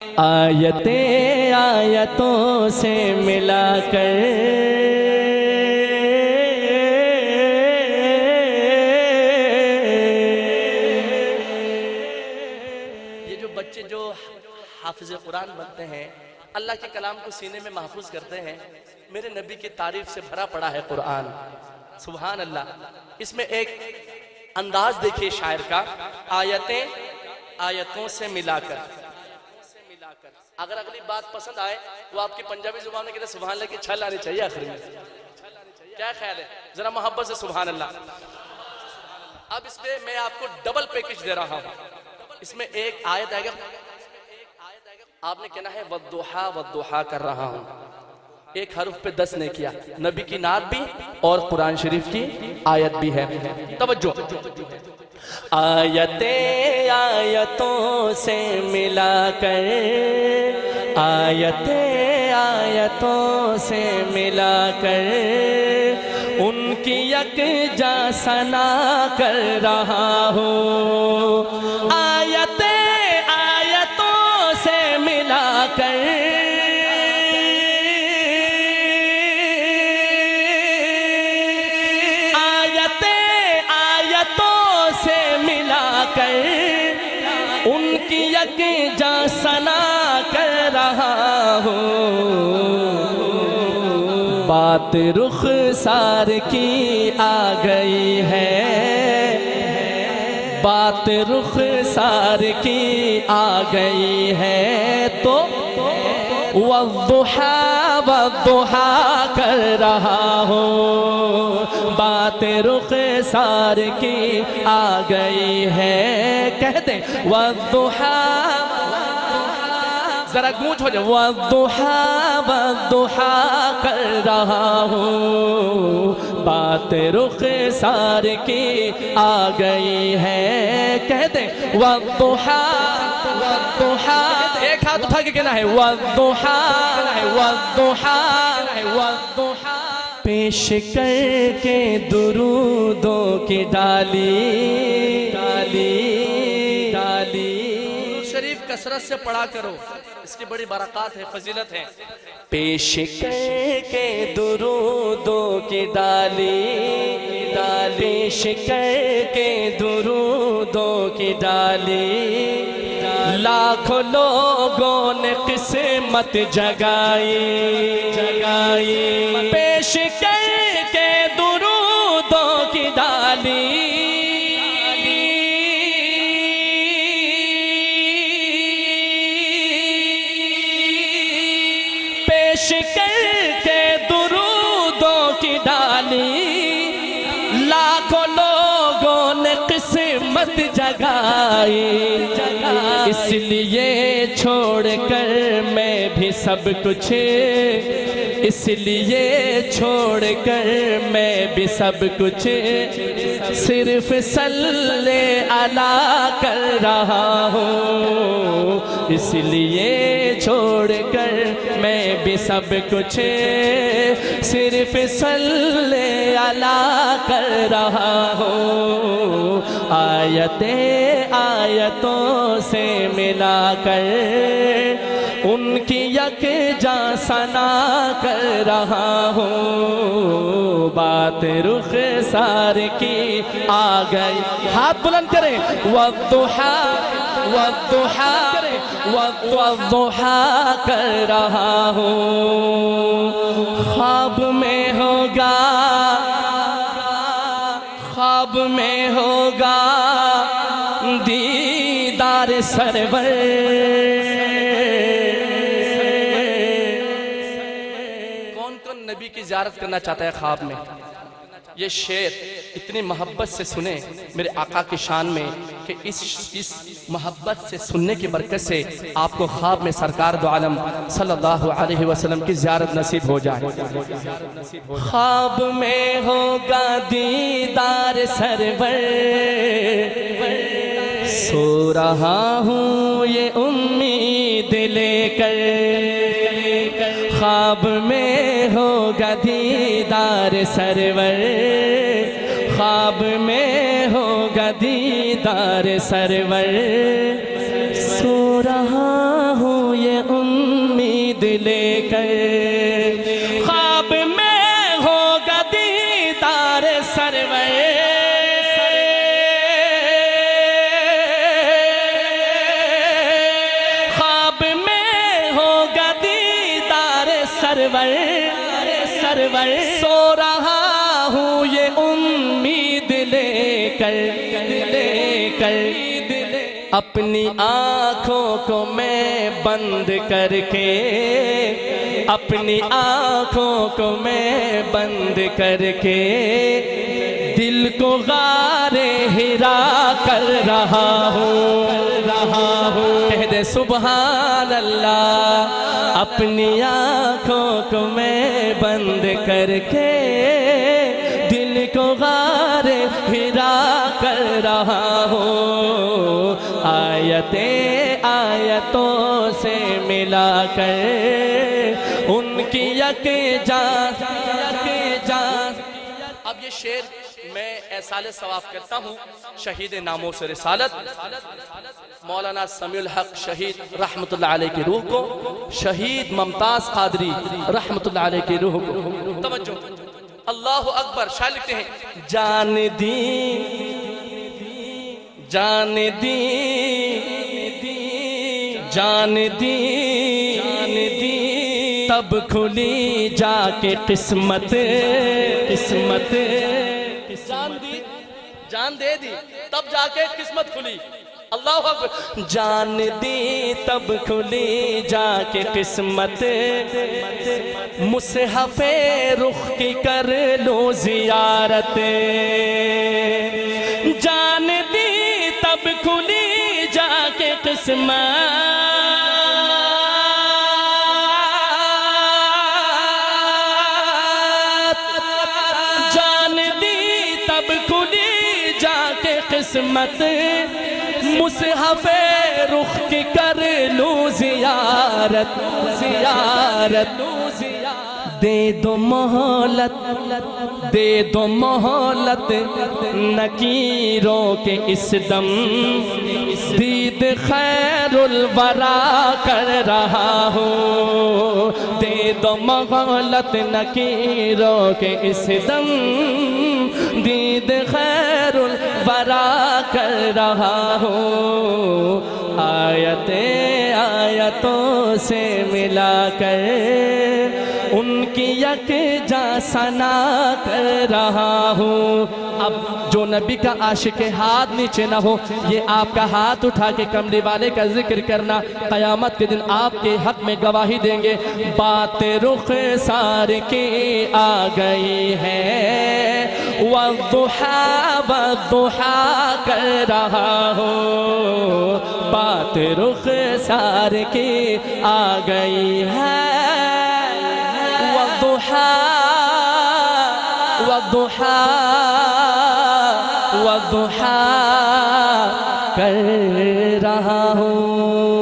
آیتیں آیتوں سے ملا کر یہ جو بچے جو حافظ قرآن بنتے ہیں، اللہ کے کلام کو سینے میں محفوظ کرتے ہیں، میرے نبی کی تعریف سے بھرا پڑا ہے قرآن. سبحان اللہ. اس میں ایک انداز دیکھیے شاعر کا، آیتیں آیتوں سے ملا کر. اگر اگلی بات پسند آئے وہ آپ کی پنجابی زبان میں کہتے ہیں سبحان اللہ کی چھل آنی چاہیے آخر میں. کیا خیال ہے؟ ذرا محبت سے سبحان اللہ. اب اس پہ میں آپ کو ڈبل پیکج دے رہا ہوں. اس میں ایک آیت آئے گا، آپ نے کہنا ہے والضحا والضحا کر رہا ہوں. ایک حرف پہ 10 نے کیا. نبی کی نعت بھی اور قرآن شریف کی آیت بھی ہے. توجہ. آیتیں آیتوں سے ملا کر، آیتیں آیتوں سے ملا کر ان کی یکجا ثنا کر رہا ہوں. آیتیں آیتوں سے ملا کر ان کی یکجا ثنا کر رہا ہوں. بات رخسار کی آ گئی ہے، بات رخسار کی آ گئی ہے تو والضحا والضحا کر رہا ہوں. بات رخسار کی آ گئی ہے، کہہ دیں والضحا، ذرا گونج ہو جائے. والضحا والضحا کر رہا ہوں. بات رخسار کی آ گئی ہے، کہہ دیں والضحا والضحا. ایک ہاتھ اٹھا کے کہنا ہے والضحا والضحا والضحا. پیش کر کے درودوں کی ڈالی ڈالی ڈالی. شریف کثرت سے پڑھا کرو، اس کی بڑی برکات ہے، فضیلت ہے. پیش کر کے درودوں کی ڈالی ڈالی، پیش کر کے درودوں کی ڈالی. لاکھوں لوگوں نے قسمت جگائی جگائی. پیش کر کے درودوں کی ڈالی. پیش کر کے درودوں کی ڈالی. لاکھوں لوگوں نے قسمت جگائی. اس لیے چھوڑ کر میں بھی سب کچھ، اس لیے چھوڑ کر میں بھی سب کچھ صرف صلی علی کر رہا ہوں. اس لیے چھوڑ کر میں بھی سب کچھ صرف صلی علی کر رہا ہوں. آیتیں آیتوں سے ملا کر ان کی یکجا ثنا کر رہا ہوں. بات رخسار کی آ گئی. ہاتھ بلند کریں. والضحا والضحا والضحا کر رہا ہوں. خواب میں ہوگا، خواب میں ہوگا دیدار سرور. کون کون نبی کی زیارت کرنا چاہتا ہے خواب میں؟ یہ شعر اتنی محبت سے سنیں میرے آقا کی شان میں کہ اس محبت سے سننے کی برکت سے آپ کو خواب میں سرکار دو عالم صلی اللہ علیہ وسلم کی زیارت نصیب ہو جائے. خواب میں ہوگا دیدار سرور، سو رہا ہوں یہ امید لے کر. خواب میں ہوگا دیدار سرور، خواب میں ہوگا دیدار سرور. سو رہا ہوں امید لے کر خواب میں ہوگا دیدار سرور خواب میں ہوگا دیدار سرور سو رہا ہوں یہ امید لے کر اپنی آنکھوں کو میں بند کر کے اپنی آنکھوں کو میں بند کر کے دل کو غار ہرا کر رہا ہوں کہہ دے سبحان اللہ اپنی آنکھوں کو میں بند کر کے دل کو غار ہرا کر رہا ہوں آیتوں سے ملا کر ان کی یک جان اب یہ شعر میں احسال ثواب کرتا ہوں شہید ناموں سے رسالت مولانا سمیع الحق شہید رحمت اللہ علیہ کی روح کو شہید ممتاز قادری رحمت اللہ علیہ کی روح کو توجہ اللہ اکبر شاعر لکھتے ہیں جان دی تب کھلی جا کے قسمت جان دے دی تب جا کے قسمت کھلی اللہ اکبر جان دی تب کھلی جا کے قسمت مصحف رخ کی کر لو زیارت جان دی تب کھلی جا کے قسمت جان دی تب کھلی جا کے قسمت مصحف رخ کی کر لوں زیارت دے دو مہلت نکیروں کے اس دم دید خیر الورا کر رہا ہوں دے دو مہلت نکیروں کے اس دم دید خیر الورا کر رہا ہوں آیتوں سے ملا کر ان کی یک جا ثنا کر رہا ہوں اب جو نبی کا عاشق ہاتھ نیچے نہ ہو یہ آپ کا ہاتھ اٹھا کے کملی والے کا ذکر کرنا قیامت کے دن آپ کے حق میں گواہی دیں گے بات رخ سار کی آ گئی ہے والضحا کر رہا ہوں بات رخ سار کی آ گئی ہے والضحا کر رہا ہوں